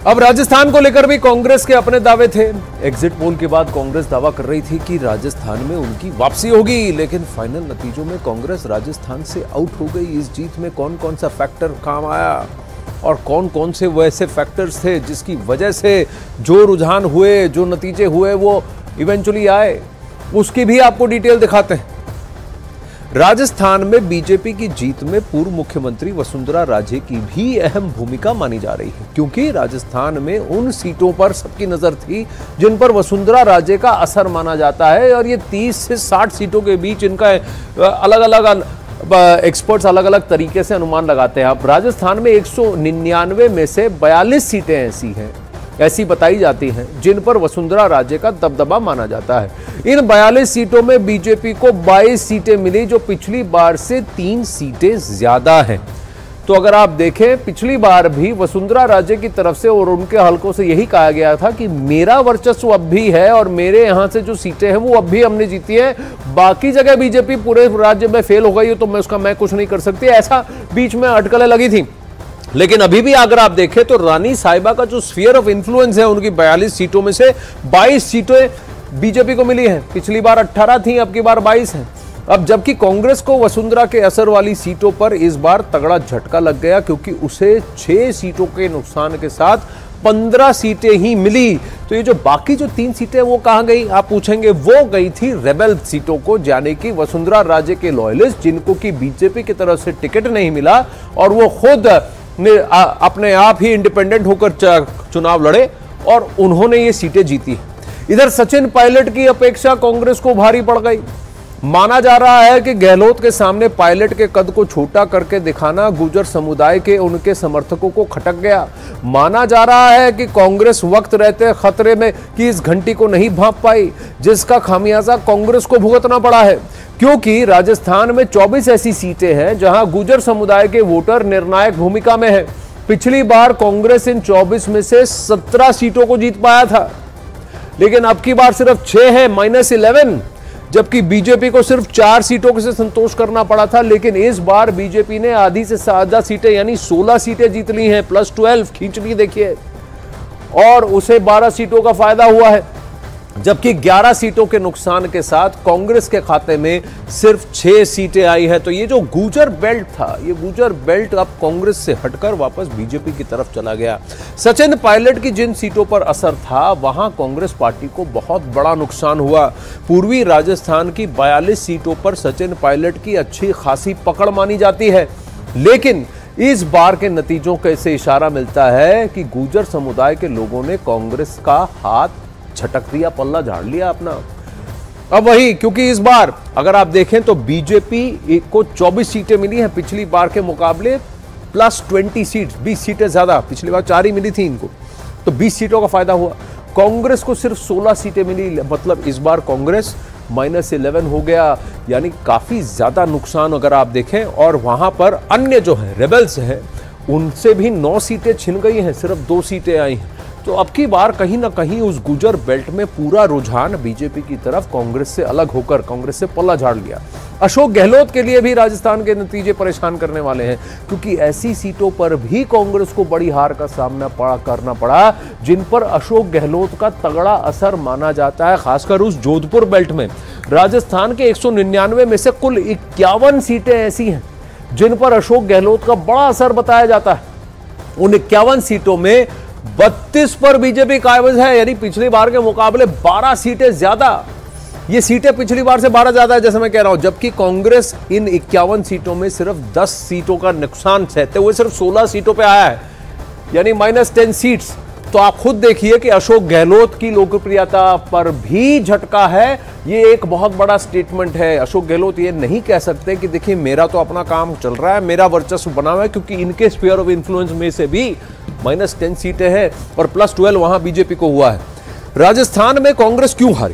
अब राजस्थान को लेकर भी कांग्रेस के अपने दावे थे। एग्जिट पोल के बाद कांग्रेस दावा कर रही थी कि राजस्थान में उनकी वापसी होगी, लेकिन फाइनल नतीजों में कांग्रेस राजस्थान से आउट हो गई। इस जीत में कौन कौन सा फैक्टर काम आया और कौन कौन से वैसे फैक्टर्स थे जिसकी वजह से जो रुझान हुए, जो नतीजे हुए वो इवेंचुअली आए, उसकी भी आपको डिटेल दिखाते हैं। राजस्थान में बीजेपी की जीत में पूर्व मुख्यमंत्री वसुंधरा राजे की भी अहम भूमिका मानी जा रही है, क्योंकि राजस्थान में उन सीटों पर सबकी नजर थी जिन पर वसुंधरा राजे का असर माना जाता है, और ये 30 से 60 सीटों के बीच इनका अलग अलग एक्सपर्ट्स अलग अलग तरीके से अनुमान लगाते हैं। अब राजस्थान में 199 में से 42 सीटें ऐसी बताई जाती हैं जिन पर वसुंधरा राजे का दबदबा माना जाता है। इन 42 सीटों में बीजेपी को 22 सीटें मिली, जो पिछली बार से 3 सीटें ज्यादा हैं। तो अगर आप देखें, पिछली बार भी वसुंधरा राजे की तरफ से और उनके हलकों से यही कहा गया था कि मेरा वर्चस्व अब भी है और मेरे यहां से जो सीटें हैं वो अब भी हमने जीती है, बाकी जगह बीजेपी पूरे राज्य में फेल हो गई है तो मैं कुछ नहीं कर सकती, ऐसा बीच में अटकलें लगी थी। लेकिन अभी भी अगर आप देखें तो रानी साहिबा का जो स्फीयर ऑफ इन्फ्लुएंस है, उनकी 42 सीटों में से 22 सीटें बीजेपी को मिली हैं। पिछली बार 18 थी, अब की बार 22 हैं। अब जबकि कांग्रेस को वसुंधरा के असर वाली सीटों पर इस बार तगड़ा झटका लग गया, क्योंकि उसे 6 सीटों के नुकसान के साथ 15 सीटें ही मिली। तो ये जो बाकी जो 3 सीटें वो कहां गई, आप पूछेंगे। वो गई थी रेबल सीटों को, यानी कि वसुंधरा राजे के लॉयलिस्ट, जिनको कि बीजेपी की तरफ से टिकट नहीं मिला और वो खुद ने अपने आप ही इंडिपेंडेंट होकर चुनाव लड़े और उन्होंने ये सीटें जीती। इधर सचिन पायलट की अपेक्षा कांग्रेस को भारी पड़ गई। माना जा रहा है कि गहलोत के सामने पायलट के कद को छोटा करके दिखाना गुर्जर समुदाय के उनके समर्थकों को खटक गया। माना जा रहा है कि कांग्रेस वक्त रहते खतरे में कि इस घंटी को नहीं भांप पाई, जिसका खामियाजा कांग्रेस को भुगतना पड़ा है, क्योंकि राजस्थान में 24 ऐसी सीटें हैं जहां गुर्जर समुदाय के वोटर निर्णायक भूमिका में है। पिछली बार कांग्रेस इन 24 में से 17 सीटों को जीत पाया था, लेकिन अब की बार सिर्फ 6 है, -11, जबकि बीजेपी को सिर्फ 4 सीटों से संतोष करना पड़ा था। लेकिन इस बार बीजेपी ने आधी से ज्यादा सीटें यानी 16 सीटें जीत ली हैं, +12 खींच ली देखिए, और उसे 12 सीटों का फायदा हुआ है, जबकि 11 सीटों के नुकसान के साथ कांग्रेस के खाते में सिर्फ 6 सीटें आई है। तो ये जो गुर्जर बेल्ट था, ये गुर्जर बेल्ट अब कांग्रेस से हटकर वापस बीजेपी की तरफ चला गया। सचिन पायलट की जिन सीटों पर असर था, वहां कांग्रेस पार्टी को बहुत बड़ा नुकसान हुआ। पूर्वी राजस्थान की 42 सीटों पर सचिन पायलट की अच्छी खासी पकड़ मानी जाती है, लेकिन इस बार के नतीजों से इशारा मिलता है कि गुर्जर समुदाय के लोगों ने कांग्रेस का हाथ झटक दिया, पल्ला झाड़ लिया अपना। अब वही, क्योंकि इस बार अगर आप देखें तो बीजेपी को 24 सीटें मिली हैं पिछली बार के मुकाबले, +20 सीट्स, 20 सीटें ज्यादा। पिछली बार 4 ही मिली थी इनको, तो 20 सीटों का फायदा हुआ। कांग्रेस को सिर्फ 16 सीटें मिली, मतलब इस बार कांग्रेस -11 हो गया, यानी काफी ज्यादा नुकसान अगर आप देखें। और वहां पर अन्य जो है रेबल्स हैं, उनसे भी 9 सीटें छिन गई हैं, सिर्फ 2 सीटें आई हैं। तो अब की बार कहीं ना कहीं उस गुर्जर बेल्ट में पूरा रुझान बीजेपी की तरफ कांग्रेस से अलग होकर कांग्रेस से पल्ला झाड़ लिया। अशोक गहलोत के लिए भी राजस्थान के नतीजे परेशान करने वाले हैं, क्योंकि ऐसी सीटों पर भी कांग्रेस को बड़ी हार का सामना करना पड़ा जिन पर अशोक गहलोत का तगड़ा असर माना जाता है, खासकर उस जोधपुर बेल्ट में। राजस्थान के 199 में से कुल 51 सीटें ऐसी हैं जिन पर अशोक गहलोत का बड़ा असर बताया जाता है। उन 51 सीटों में 32 पर बीजेपी काबिज है, यानी पिछली बार के मुकाबले 12 सीटें ज्यादा। ये सीटें पिछली बार से 12 ज्यादा है, जैसे मैं कह रहा हूं, जबकि कांग्रेस इन 51 सीटों में सिर्फ 10 सीटों का नुकसान सहते हुए सिर्फ 16 सीटों पे आया है, यानी -10 सीट्स। तो आप खुद देखिए कि अशोक गहलोत की लोकप्रियता पर भी झटका है। ये एक बहुत बड़ा स्टेटमेंट है। अशोक गहलोत ये नहीं कह सकते कि देखिए मेरा तो अपना काम चल रहा है, मेरा वर्चस्व बना हुआ है, क्योंकि इनके स्फीयर ऑफ इन्फ्लुएंस में से भी -10 सीटें हैं और +12 वहां बीजेपी को हुआ है। राजस्थान में कांग्रेस क्यों हारी?